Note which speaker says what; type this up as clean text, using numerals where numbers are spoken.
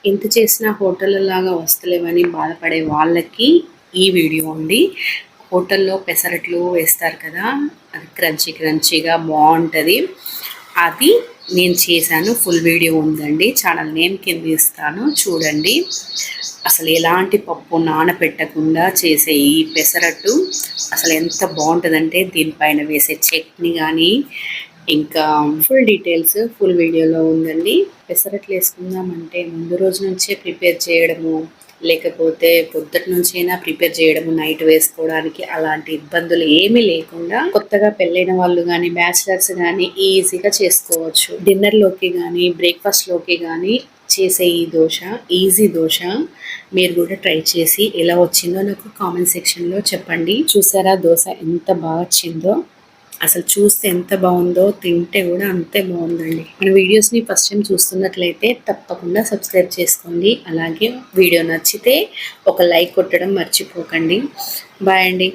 Speaker 1: ఎంత చేసినా హోటళ్ళలాగా వస్తలేవని బాధపడే వాళ్ళకి ఈ వీడియో అండి. హోటల్లో పెసరట్లు వేస్తారు కదా, అది క్రంచీగా బాగుంటుంది. అది నేను చేశాను, ఫుల్ వీడియో ఉందండి. ఛానల్ నేమ్ కింద ఇస్తాను, చూడండి. అసలు ఎలాంటి పప్పు నానబెట్టకుండా చేసే ఈ పెసరట్టు అసలు ఎంత బాగుంటుందంటే, దీనిపైన వేసే చట్నీ కానీ ఇంకా ఫుల్ డీటెయిల్స్ ఫుల్ వీడియోలో ఉందండి. పెసరట్లు వేసుకుందామంటే ముందు రోజు నుంచే ప్రిపేర్ చేయడము, లేకపోతే పొద్దుటి నుంచైనా ప్రిపేర్ చేయడము నైట్ వేసుకోవడానికి, అలాంటి ఇబ్బందులు ఏమీ లేకుండా కొత్తగా పెళ్ళైన వాళ్ళు కానీ బ్యాచిలర్స్ కానీ ఈజీగా చేసుకోవచ్చు. డిన్నర్లోకి కానీ బ్రేక్ఫాస్ట్లోకి కానీ చేసే ఈ దోశ, ఈజీ దోశ, మీరు కూడా ట్రై చేసి ఎలా వచ్చిందో నాకు కామెంట్ సెక్షన్లో చెప్పండి. చూసారా దోశ ఎంత బాగా వచ్చిందో? అసలు చూస్తే ఎంత బాగుందో, తింటే కూడా అంతే బాగుందండి. మన వీడియోస్ని ఫస్ట్ టైం చూస్తున్నట్లయితే తప్పకుండా సబ్స్క్రైబ్ చేసుకోండి. అలాగే వీడియో నచ్చితే ఒక లైక్ కొట్టడం మర్చిపోకండి. బాయ్ అండి.